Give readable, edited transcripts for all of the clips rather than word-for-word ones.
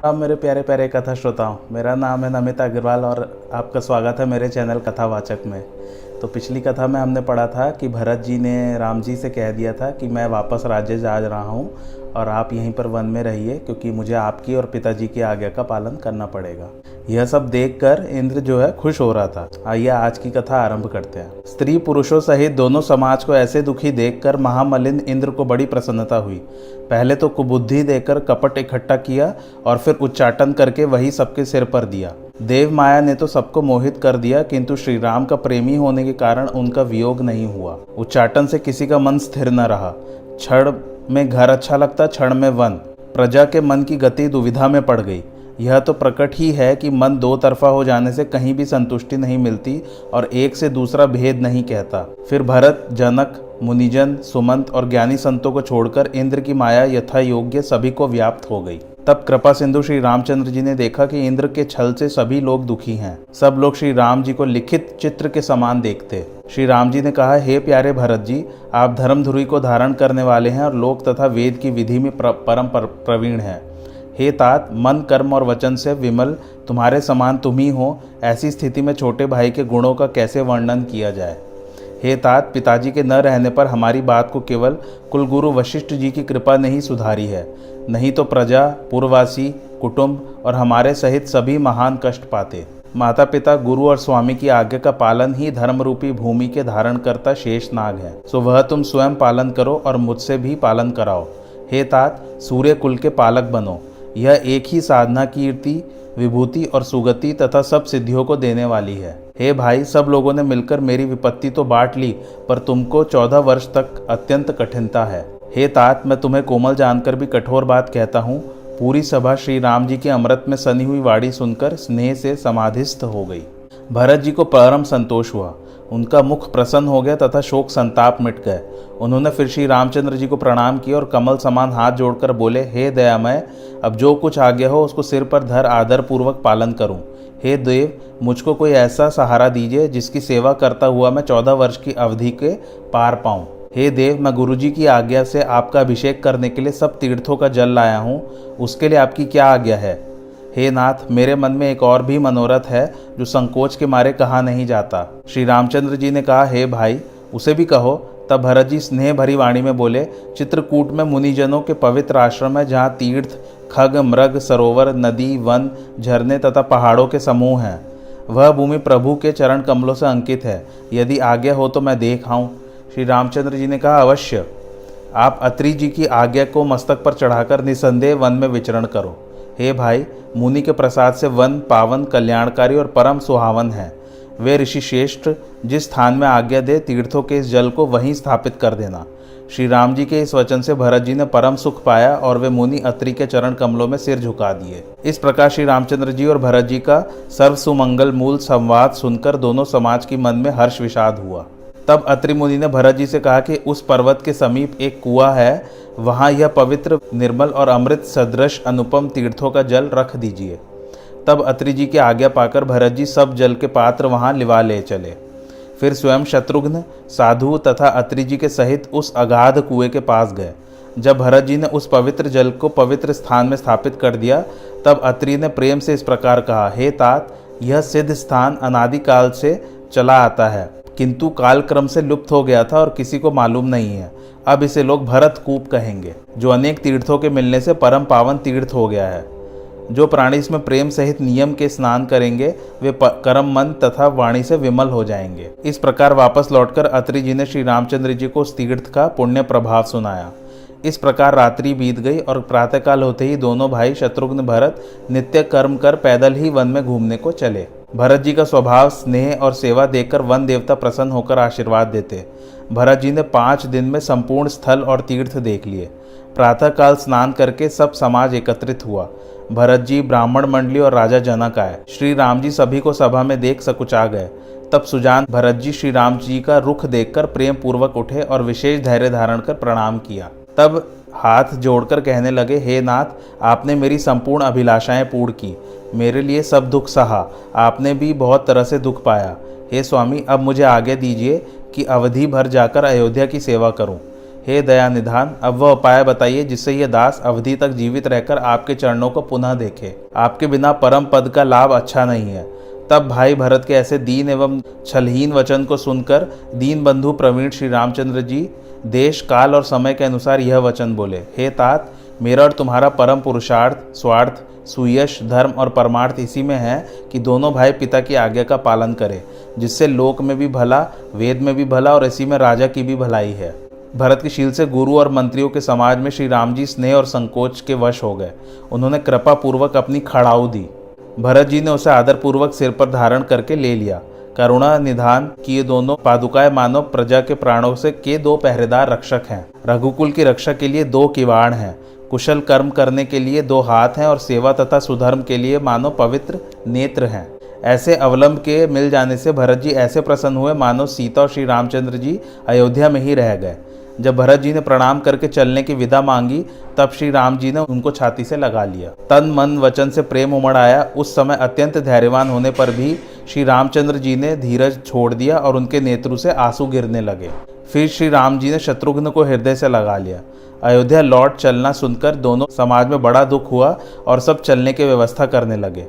अब मेरे प्यारे प्यारे कथा श्रोताओं, मेरा नाम है नमित अग्रवाल और आपका स्वागत है मेरे चैनल कथावाचक में। तो पिछली कथा में हमने पढ़ा था कि भरत जी ने राम जी से कह दिया था कि मैं वापस राज्य जा रहा हूँ और आप यहीं पर वन में रहिए, क्योंकि मुझे आपकी और पिताजी की आज्ञा का पालन करना पड़ेगा। यह सब देखकर इंद्र जो है खुश हो रहा था। आइए आज की कथा आरंभ करते हैं। स्त्री पुरुषों सहित दोनों समाज को ऐसे दुखी देखकर महामलिन इंद्र को बड़ी प्रसन्नता हुई। पहले तो कुबुद्धि देकर कपट इकट्ठा किया और फिर उच्चाटन करके वही सबके सिर पर दिया। देव माया ने तो सबको मोहित कर दिया, किंतु श्री राम का प्रेमी होने के कारण उनका वियोग नहीं हुआ। उच्चाटन से किसी का मन स्थिर न रहा। क्षण में घर अच्छा लगता, क्षण में वन। प्रजा के मन की गति दुविधा में पड़ गई। यह तो प्रकट ही है कि मन दो तरफा हो जाने से कहीं भी संतुष्टि नहीं मिलती और एक से दूसरा भेद नहीं कहता। फिर भरत, जनक, मुनिजन, सुमंत और ज्ञानी संतों को छोड़कर इंद्र की माया यथा योग्य सभी को व्याप्त हो गई। तब कृपा सिंधु श्री रामचंद्र जी ने देखा कि इंद्र के छल से सभी लोग दुखी हैं। सब लोग श्री राम जी को लिखित चित्र के समान देखते। श्री राम जी ने कहा, हे प्यारे भरत जी, आप धर्मधुरी को धारण करने वाले हैं और लोक तथा वेद की विधि में परम प्रवीण हैं। हे तात, मन, कर्म और वचन से विमल तुम्हारे समान तुम ही हो। ऐसी स्थिति में छोटे भाई के गुणों का कैसे वर्णन किया जाए। हे तात, पिताजी के न रहने पर हमारी बात को केवल कुलगुरु वशिष्ठ जी की कृपा ने ही सुधारी है, नहीं तो प्रजा, पूर्ववासी, कुटुंब और हमारे सहित सभी महान कष्ट पाते। माता पिता, गुरु और स्वामी की आज्ञा का पालन ही धर्म रूपी भूमि के धारण करता शेष नाग है। सो वह तुम स्वयं पालन करो और मुझसे भी पालन कराओ। हे तात, सूर्य कुल के पालक बनो। यह एक ही साधना कीर्ति, विभूति और सुगति तथा सब सिद्धियों को देने वाली है। हे भाई, सब लोगों ने मिलकर मेरी विपत्ति तो बांट ली, पर तुमको 14 वर्ष तक अत्यंत कठिनता है। हे तात, मैं तुम्हें कोमल जानकर भी कठोर बात कहता हूँ। पूरी सभा श्री राम जी की अमृत में सनी हुई वाणी सुनकर स्नेह से समाधिस्थ हो गई। भरत जी को परम संतोष हुआ। उनका मुख प्रसन्न हो गया तथा शोक संताप मिट गए। उन्होंने फिर श्री रामचंद्र जी को प्रणाम किया और कमल समान हाथ जोड़कर बोले, हे दयामय, अब जो कुछ आज्ञा हो उसको सिर पर धर आदर पूर्वक पालन करूं। हे देव, मुझको कोई ऐसा सहारा दीजिए जिसकी सेवा करता हुआ मैं 14 वर्ष की अवधि के पार पाऊं। हे देव, मैं गुरुजी की आज्ञा से आपका अभिषेक करने के लिए सब तीर्थों का जल लाया हूँ, उसके लिए आपकी क्या आज्ञा है। हे नाथ, मेरे मन में एक और भी मनोरथ है जो संकोच के मारे कहा नहीं जाता। श्री रामचंद्र जी ने कहा, हे भाई, उसे भी कहो। तब भरत जी स्नेह भरी वाणी में बोले, चित्रकूट में मुनिजनों के पवित्र आश्रम है, जहाँ तीर्थ, खग, मृग, सरोवर, नदी, वन, झरने तथा पहाड़ों के समूह हैं। वह भूमि प्रभु के चरण कमलों से अंकित है। यदि आज्ञा हो तो मैं देख आऊं। श्री रामचंद्र जी ने कहा, अवश्य। आप अत्रि जी की आज्ञा को मस्तक पर चढ़ाकर निसंदेह वन में विचरण करो। हे भाई, मुनि के प्रसाद से वन पावन, कल्याणकारी और परम सुहावन है। वे ऋषि श्रेष्ठ जिस स्थान में आज्ञा दे, तीर्थों के इस जल को वहीं स्थापित कर देना। श्री राम जी के इस वचन से भरत जी ने परम सुख पाया और वे मुनि अत्रि के चरण कमलों में सिर झुका दिए। इस प्रकार श्री रामचंद्र जी और भरत जी का सर्व सुमंगल मूल संवाद सुनकर दोनों समाज की मन में हर्ष विषाद हुआ। तब अत्रि मुनि ने भरत जी से कहा कि उस पर्वत के समीप एक कुआं है, वहां यह पवित्र, निर्मल और अमृत सदृश अनुपम तीर्थों का जल रख दीजिए। तब अत्रि जी की आज्ञा पाकर भरत जी सब जल के पात्र वहां लिवा ले चले। फिर स्वयं शत्रुघ्न, साधु तथा अत्रि जी के सहित उस अगाध कुएं के पास गए। जब भरत जी ने उस पवित्र जल को पवित्र स्थान में स्थापित कर दिया, तब अत्रि ने प्रेम से इस प्रकार कहा, हे तात, यह सिद्ध स्थान अनादिकाल से चला आता है, किंतु कालक्रम से लुप्त हो गया था और किसी को मालूम नहीं है। अब इसे लोग भरत कूप कहेंगे, जो अनेक तीर्थों के मिलने से परम पावन तीर्थ हो गया है। जो प्राणी इसमें प्रेम सहित नियम के स्नान करेंगे वे कर्म मन तथा वाणी से विमल हो जाएंगे। इस प्रकार वापस लौटकर अत्रि जी ने श्री रामचंद्र जी को उस तीर्थ का पुण्य प्रभाव सुनाया। इस प्रकार रात्रि बीत गई और प्रातःकाल होते ही दोनों भाई शत्रुघ्न भरत नित्य कर्म कर पैदल ही वन में घूमने को चले। भरत जी का स्वभाव स्नेह और सेवा देखकर वन देवता प्रसन्न होकर आशीर्वाद देते। भरत जी ने 5 दिन में संपूर्ण स्थल और तीर्थ देख लिए। प्रातःकाल स्नान करके सब समाज एकत्रित हुआ। भरत जी, ब्राह्मण मंडली और राजा जनक आए। श्री राम जी सभी को सभा में देख सकुचा गए। तब सुजान भरत जी श्री राम जी का रुख देखकर प्रेम पूर्वक उठे और विशेष धैर्य धारण कर प्रणाम किया। तब हाथ जोड़कर कहने लगे, हे नाथ, आपने मेरी संपूर्ण अभिलाषाएं पूर्ण की, मेरे लिए सब दुख सहा, आपने भी बहुत तरह से दुख पाया। हे स्वामी, अब मुझे आज्ञा दीजिए कि अवधि भर जाकर अयोध्या की सेवा करूं। हे दया निधान, अब वह उपाय बताइए जिससे यह दास अवधि तक जीवित रहकर आपके चरणों को पुनः देखे। आपके बिना परम पद का लाभ अच्छा नहीं है। तब भाई भरत के ऐसे दीन एवं छलहीन वचन को सुनकर दीन बंधु प्रवीण श्री रामचंद्र जी देश काल और समय के अनुसार यह वचन बोले, हे तात, मेरा और तुम्हारा परम पुरुषार्थ, स्वार्थ, सुयश, धर्म और परमार्थ इसी में है कि दोनों भाई पिता की आज्ञा का पालन करें, जिससे लोक में भी भला, वेद में भी भला और इसी में राजा की भी भलाई है। भरत की शील से गुरु और मंत्रियों के समाज में श्री राम जी स्नेह और संकोच के वश हो गए। उन्होंने कृपा पूर्वक अपनी खड़ाऊ दी। भरत जी ने उसे आदर पूर्वक सिर पर धारण करके ले लिया। करुणा निधान की ये दोनों पादुकाएं मानव प्रजा के प्राणों से के 2 पहरेदार रक्षक हैं। रघुकुल की रक्षा के लिए 2 किवाड़ हैं। कुशल कर्म करने के लिए 2 हाथ हैं और सेवा तथा सुधर्म के लिए मानो पवित्र नेत्र हैं। ऐसे अवलंब के मिल जाने से भरत जी ऐसे प्रसन्न हुए मानो सीता और श्री रामचंद्र जी अयोध्या में ही रह गए। जब भरत जी ने प्रणाम करके चलने की विदा मांगी, तब श्री राम जी ने उनको छाती से लगा लिया। तन मन वचन से प्रेम उमड़ आया। उस समय अत्यंत धैर्यवान होने पर भी श्री रामचंद्र जी ने धीरज छोड़ दिया और उनके नेत्रों से आंसू गिरने लगे। फिर श्री राम जी ने शत्रुघ्न को हृदय से लगा लिया। अयोध्या लौट चलना सुनकर दोनों समाज में बड़ा दुख हुआ और सब चलने की व्यवस्था करने लगे।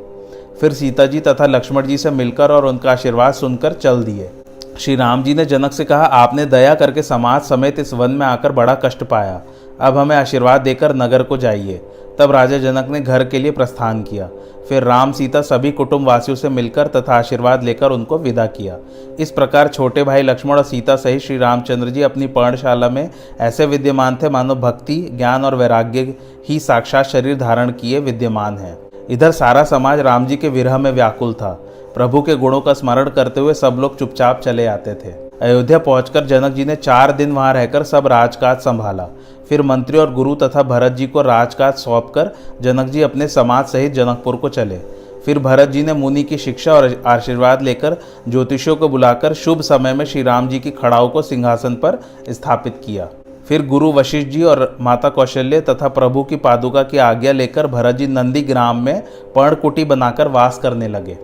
फिर सीता जी तथा लक्ष्मण जी से मिलकर और उनका आशीर्वाद सुनकर चल दिए। श्री राम जी ने जनक से कहा, आपने दया करके समाज समेत इस वन में आकर बड़ा कष्ट पाया, अब हमें आशीर्वाद देकर नगर को जाइए। तब राजा जनक ने घर के लिए प्रस्थान किया। फिर राम सीता सभी कुटुंब वासियों से मिलकर तथा आशीर्वाद लेकर उनको विदा किया। इस प्रकार छोटे भाई लक्ष्मण और सीता सहित श्री रामचंद्र जी अपनी पर्णशाला में ऐसे विद्यमान थे मानो भक्ति, ज्ञान और वैराग्य ही साक्षात शरीर धारण किए विद्यमान है। इधर सारा समाज राम जी के विरह में व्याकुल था। प्रभु के गुणों का स्मरण करते हुए सब लोग चुपचाप चले आते थे। अयोध्या पहुंचकर जनक जी ने 4 दिन वहां रहकर सब राजकाज संभाला। फिर मंत्री और गुरु तथा भरत जी को राजकाज सौंपकर जनक जी अपने समाज सहित जनकपुर को चले। फिर भरत जी ने मुनि की शिक्षा और आशीर्वाद लेकर ज्योतिषियों को बुलाकर शुभ समय में श्री राम जी की खड़ाऊ को सिंहासन पर स्थापित किया। फिर गुरु वशिष्ठ जी और माता कौशल्य तथा प्रभु की पादुका की आज्ञा लेकर भरत जी नंदी ग्राम में पर्णकुटी बनाकर वास करने लगे।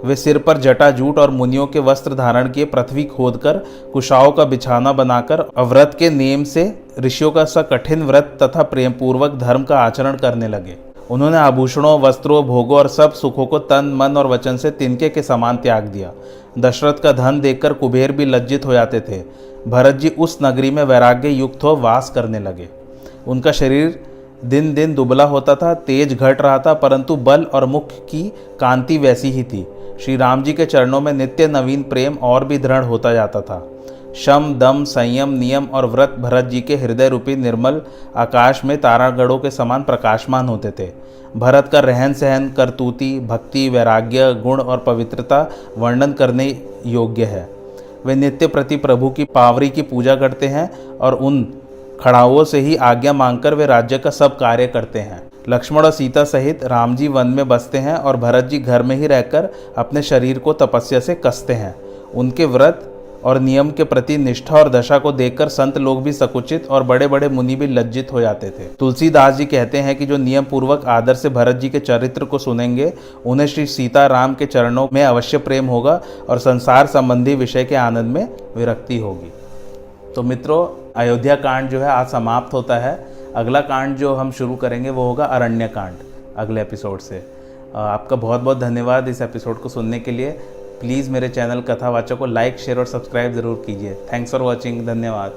वे सिर पर जटा जूट और मुनियों के वस्त्र धारण किए पृथ्वी खोदकर कुशाओं का बिछाना बनाकर व्रत के नियम से ऋषियों का सा कठिन व्रत तथा प्रेम पूर्वक धर्म का आचरण करने लगे। उन्होंने आभूषणों, वस्त्रों, भोगों और सब सुखों को तन, मन और वचन से तिनके के समान त्याग दिया। दशरथ का धन देखकर कुबेर भी लज्जित हो जाते थे। भरत जी उस नगरी में वैराग्य युक्त हो वास करने लगे। उनका शरीर दिन दिन दुबला होता था, तेज घट रहा था, परंतु बल और मुख की कांति वैसी ही थी। श्री राम जी के चरणों में नित्य नवीन प्रेम और भी दृढ़ होता जाता था। शम, दम, संयम, नियम और व्रत भरत जी के हृदय रूपी निर्मल आकाश में तारागणों के समान प्रकाशमान होते थे। भरत का रहन सहन, करतूती, भक्ति, वैराग्य, गुण और पवित्रता वर्णन करने योग्य है। वे नित्य प्रति प्रभु की पावरी की पूजा करते हैं और उन खड़ाओं से ही आज्ञा मांगकर वे राज्य का सब कार्य करते हैं। लक्ष्मण और सीता सहित राम जी वन में बसते हैं और भरत जी घर में ही रहकर अपने शरीर को तपस्या से कसते हैं। उनके व्रत और नियम के प्रति निष्ठा और दशा को देखकर संत लोग भी सकुचित और बड़े बड़े मुनि भी लज्जित हो जाते थे। तुलसीदास जी कहते हैं कि जो नियम पूर्वक आदर से भरत जी के चरित्र को सुनेंगे, उन्हें श्री सीता राम के चरणों में अवश्य प्रेम होगा और संसार संबंधी विषय के आनंद में विरक्ति होगी। तो मित्रों, अयोध्या कांड जो है आज समाप्त होता है। अगला कांड जो हम शुरू करेंगे वो होगा अरण्य कांड अगले एपिसोड से। आपका बहुत बहुत धन्यवाद इस एपिसोड को सुनने के लिए। प्लीज़ मेरे चैनल कथावाचक को लाइक, शेयर और सब्सक्राइब ज़रूर कीजिए। Thanks for watching. धन्यवाद।